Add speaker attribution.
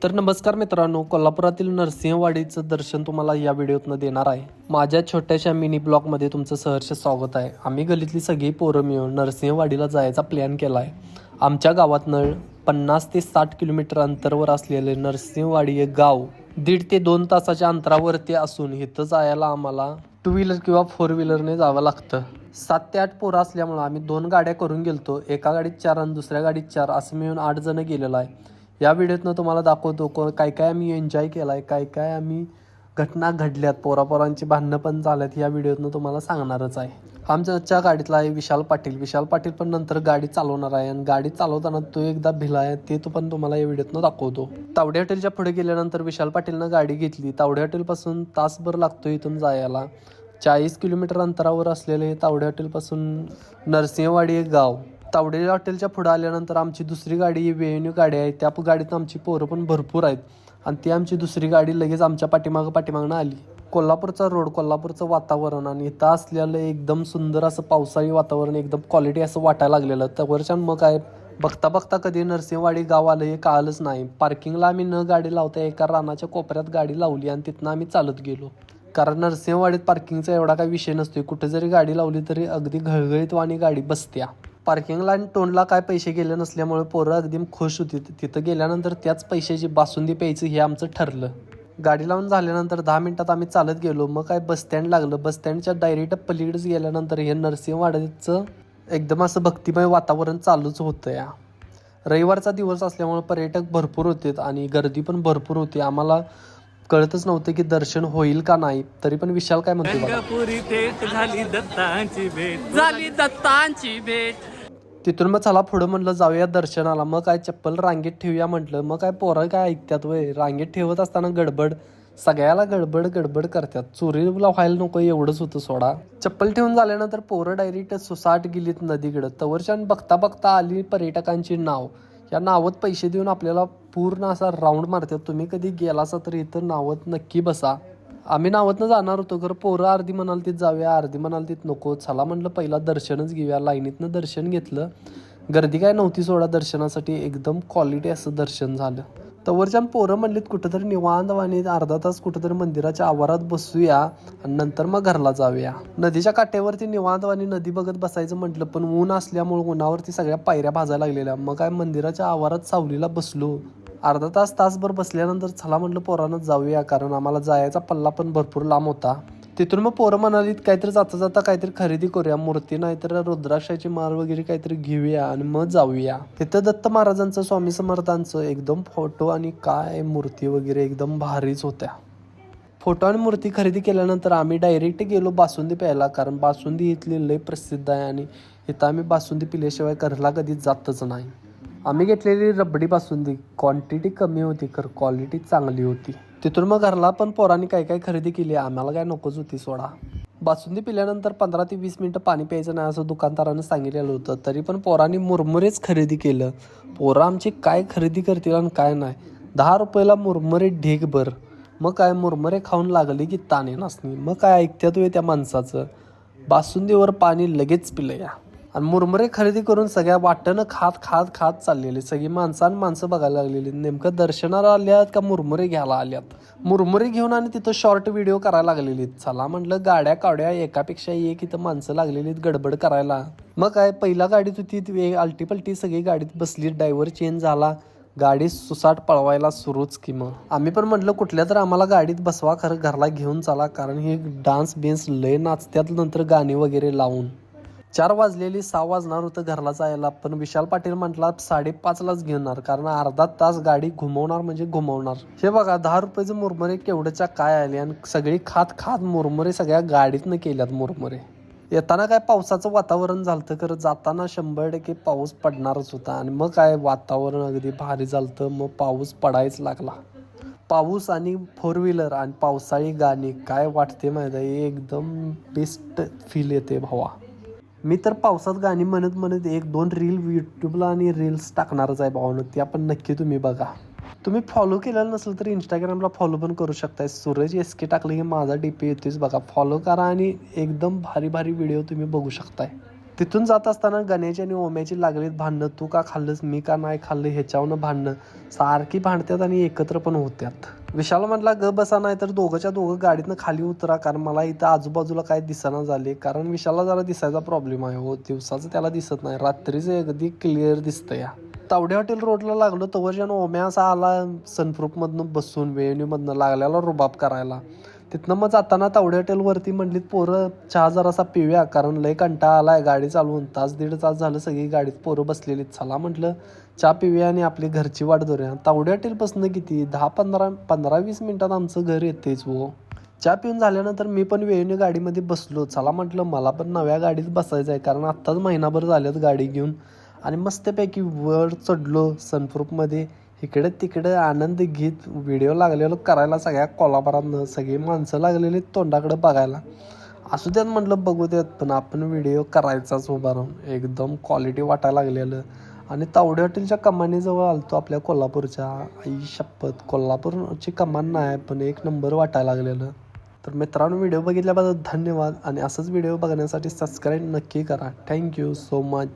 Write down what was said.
Speaker 1: तर नमस्कार मित्रांनो, कोल्हापुरातील नरसिंहवाडीचं दर्शन तुम्हाला या व्हिडिओतनं देणार आहे. माझ्या छोट्याशा मिनी ब्लॉगमध्ये तुमचं सहर्ष स्वागत आहे. आम्ही गलीतली सगळी पोरं मिळून नरसिंहवाडीला जायचा प्लॅन केला आहे. आमच्या गावातनं 50 ते 60 किलोमीटर अंतरावर असलेले नरसिंहवाडी हे गाव 1.5 ते 2 तासाच्या अंतरावरती असून इथं जायला आम्हाला 2 व्हीलर किंवा 4 व्हीलरने जावं लागतं. 7 ते 8 पोरं असल्यामुळं आम्ही 2 गाड्या करून गेलतो. एका गाडीत 4 आणि दुसऱ्या गाडीत 4 असं मिळून 8 जण गेलेलो आहे. या व्हिडिओतनं तुम्हाला दाखवतो काय काय आम्ही एन्जॉय केला आहे, काय काय आम्ही घटना घडल्यात, पोरापोरांची भांडणं पण झाल्यात. या व्हिडिओतनं तुम्हाला सांगणारच आहे. आमच्या गाडीतला आहे विशाल पाटील पण नंतर गाडी चालवणार आहे आणि गाडी चालवताना तो एकदा भिला आहे, ते तो पण तुम्हाला या व्हिडिओतनं दाखवतो. तावडे हॉटेलच्या पुढे गेल्यानंतर विशाल पाटीलनं गाडी घेतली. तावडे हॉटेलपासून तासभर लागतो इथून जायला. 40 किलोमीटर अंतरावर असलेले तावडे हॉटेलपासून नरसिंहवाडी हे गाव. तावडे हॉटेलच्या पुढे आल्यानंतर आमची दुसरी गाडी वेन्यू गाडी आहे. त्या गाडीत आमची पोरं पण भरपूर आहेत आणि ती आमची दुसरी गाडी लगेच आमच्या पाठीमागनं आली. कोल्हापूरचा रोड, कोल्हापूरचं वातावरण आणि इथं असलेलं एकदम सुंदर असं पावसाळी वातावरण, एकदम क्वालिटी असं वाटायला लागलेलं. त्यावरच्या मग काय बघता कधी नरसिंहवाडी गाव आलं हे कळालंच नाही. पार्किंगला आम्ही गाडी लावता एका रानाच्या कोपऱ्यात गाडी लावली आणि तिथनं आम्ही चालत गेलो. कारण नरसिंहवाडीत पार्किंगचा एवढा काही विषय नसतो. कुठे जरी गाडी लावली तरी अगदी घळघळीत वाणी गाडी बसत्या. पार्किंगला आणि टोनला काय पैसे गेले नसल्यामुळे पोरं अगदी खुश होती. तिथं गेल्यानंतर त्याच पैशाची बासुंदी प्यायचं हे आमचं ठरलं. गाडी लावून झाल्यानंतर 10 मिनिटात आम्ही चालत गेलो. मग काय बस स्टँड लागलं. बस स्टँडच्या डायरेक्ट पलीकडेच गेल्यानंतर हे नरसिंहवाडीचं एकदम असं भक्तिमय वातावरण चालूच होतं. या रविवारचा दिवस असल्यामुळे पर्यटक भरपूर होते आणि गर्दी पण भरपूर होती. आम्हाला कळतच नव्हतं की दर्शन होईल का नाही. तरी पण विशाल काय म्हणतो
Speaker 2: झाली दत्तांची भेट.
Speaker 1: तिथून मग चला पुढं म्हटलं जाऊया दर्शनाला. मग काय चप्पल रांगेत ठेवूया म्हटलं. मग काय पोरं काय ऐकतात वय. रांगेत ठेवत असताना सगळ्याला गडबड करतात. चोरीला व्हायला नको एवढंच होतं सोडा. चप्पल ठेवून झाल्यानंतर पोरं डायरेक्ट सुसाट गेलीत नदीकडं. तवरच्या बघता आली पर्यटकांची नाव. या नावात पैसे देऊन आपल्याला पूर्ण असा राऊंड मारतात. तुम्ही कधी गेलासा तर इथं नावात नक्की बसा. आम्ही नावातनं जाणार होतो, खरं पोरं अर्धी म्हणाल तिथं जाऊया, अर्धी म्हणाल तिथं नको. चला म्हटलं पहिला दर्शनच घेऊया. लाईनीतनं दर्शन घेतलं. गर्दी काय नव्हती सोडा दर्शनासाठी. एकदम क्वालिटी असं दर्शन झालं. तवरच्यान पोरं म्हणलीत कुठंतरी निवांत वाणी अर्धा तास कुठंतरी मंदिराच्या आवारात बसूया आणि नंतर मग घरला जाऊया. नदीच्या काठ्यावरती निवांत वाणी नदी बघत बसायचं म्हटलं, पण ऊन असल्यामुळे उन्हावरती सगळ्या पायऱ्या भाजायला लागलेल्या. मग काय मंदिराच्या आवारात सावलीला बसलो. अर्धा तासभर बसल्यानंतर चला म्हटलं पोरांना जाऊया, कारण आम्हाला जायचा पल्ला पण भरपूर लांब होता. तिथून मग पोरं म्हणालीत काहीतरी जाता काहीतरी खरेदी करूया, मूर्ती नाही तर रुद्राक्षाची माळ वगैरे काहीतरी घेऊया आणि मग जाऊया. तिथं दत्त महाराजांचं, स्वामी समर्थांचं एकदम फोटो आणि काय मूर्ती वगैरे एकदम भारीच होत्या. फोटो आणि मूर्ती खरेदी केल्यानंतर आम्ही डायरेक्ट गेलो बासुंदी प्यायला, कारण बासुंदी इथली लय प्रसिद्ध आहे आणि इथं आम्ही बासुंदी पिल्याशिवाय घरला कधी जातच नाही. आम्ही घेतलेली रबडी बासुंदी क्वांटिटी कमी होती, खरं क्वालिटी चांगली होती. तिथून मग घरला पण पोरांनी काय खरेदी केली. आम्हाला काय नकोच होती सोडा. बासुंदी पिल्यानंतर 15 ते 20 मिनिटं पाणी प्यायचं नाही असं दुकानदारानं सांगितलेलं होतं. तरी पण पोरांनी मुरमुरेच खरेदी केलं. पोरं आमची काय खरेदी करतील आणि काय नाही. 10 रुपयाला मुरमुरे ढेगभर. मग काय मुरमुरे खाऊन लागले की ताणे नसणी. मग काय ऐकत्यात त्या माणसाचं. बासुंदीवर पाणी लगेच पिलं या आणि मुरमुरे खरेदी करून सगळ्या वाटणं खात चाललेले. सगळी माणसं बघायला लागलेली. नेमकं दर्शनाला आल्यात का मुरमुरे घ्यायला आल्यात. मुरमुरे घेऊन आणि तिथं शॉर्ट व्हिडिओ करायला लागलेली. चला म्हटलं गाड्या कावड्या एकापेक्षा एक इथं माणसं लागलेलीत गडबड करायला. मग काय पहिला गाडीत होती आलटी सगळी गाडीत बसली. ड्रायव्हर चेंज झाला. गाडी सुसाट पळवायला सुरूच की मग आम्ही पण म्हटलं कुठल्या तर आम्हाला गाडीत बसवा, खरं घरला घेऊन चला, कारण हे डान्स बिन्स लय नाचत्यात नंतर गाणी वगैरे लावून. 4 वाजलेली 6 वाजणार होतं घरला जायला. पण विशाल पाटील म्हटला 5:30लाच घेणार, कारण अर्धा तास गाडी घुमवणार म्हणजे घुमवणार. हे बघा 10 रुपयाचे मुरमुरे केवढ्याच्या काय आले आणि सगळी खात मुरमुरे सगळ्या गाडीतनं केल्यात मुरमुरे. येताना काय पावसाचं वातावरण झालतं, खरं जाताना 100% पाऊस पडणारच होता. आणि मग काय वातावरण अगदी भारी झालतं. मग पाऊस पडायच लागला. पाऊस आणि 4 व्हीलर आणि पावसाळी गाणी काय वाटते माहिती आहे, एकदम बेस्ट फील येते भावा. मी तर पावसात गाणी म्हणत 1-2 रील यूट्यूबला आणि रील्स टाकणारच आहे भावानं. त्या पण नक्की तुम्ही बघा. तुम्ही फॉलो केलेलं नसेल तर इंस्टाग्रामला फॉलो पण करू शकताय. सूरज SK टाकलं की माझा DP येतोच बघा. फॉलो करा आणि एकदम भारी व्हिडिओ तुम्ही बघू शकताय. तिथून जात असताना गणेश आणि ओम्याची लागलीत भांडणं. तू का खाल्लंस, मी का नाही खाल्लं, ह्याच्यावरनं भांडणं सारखी भांडतात आणि एकत्र पण होत्यात. विशाल म्हटला ग बसा, नाही तर दोघंच्या दोघं गाडीतनं खाली उतरा, कारण मला इथं आजूबाजूला काय दिसेना झाले. कारण विशालला जरा दिसायचा प्रॉब्लेम आहे हो, दिवसाचं त्याला दिसत नाही, रात्रीचं अगदी क्लिअर दिसतं या. तावडे हॉटेल रोडला लागलो तवरच्यानं ओम्या असा आला सनप्रूफमधनं बसून वेन्यूमधनं लागल्याला रुबाब करायला. तिथनं मग जाताना तावडे हॉटेलवरती म्हणलीत पोरं चहा जरासा पिऊया, कारण लय कंटाळा आलाय गाडी चालवून, दीड तास झालं सगळी गाडीत पोरं बसलेली. चला म्हटलं चहा पिऊया आणि आपली घरची वाट धरूया. तावडे हॉटेलपासून किती 10-15-20 मिनिटात आमचं घर येतेच हो. चहा पिऊन झाल्यानंतर मी पण वेळेने गाडीमध्ये बसलो. चला म्हटलं मला पण नव्या गाडीत बसायचं आहे, कारण आत्ताच महिनाभर झाल्यात गाडी घेऊन. आणि मस्तपैकी वर चढलो सनप्रूफमध्ये, इकडे तिकडे आनंद घेत व्हिडिओ लागलेलो करायला. सगळ्या कोल्हापुरातनं सगळी माणसं लागलेली तोंडाकडे बघायला. असू द्यात म्हटलं बघू द्यात, पण आपण व्हिडिओ करायचाच उभा राहून. एकदम क्वालिटी वाटायला लागलेलं. आणि तावडे हॉटेलच्या कमानीजवळ आलतो आपल्या कोल्हापूरच्या. आई शपथ, कोल्हापूरची कमान नाही पण एक नंबर वाटायला लागलेलं. तर मित्रांनो, व्हिडिओ बघितल्याबद्दल धन्यवाद आणि असंच व्हिडिओ बघण्यासाठी सबस्क्राईब नक्की करा. Thank you so much.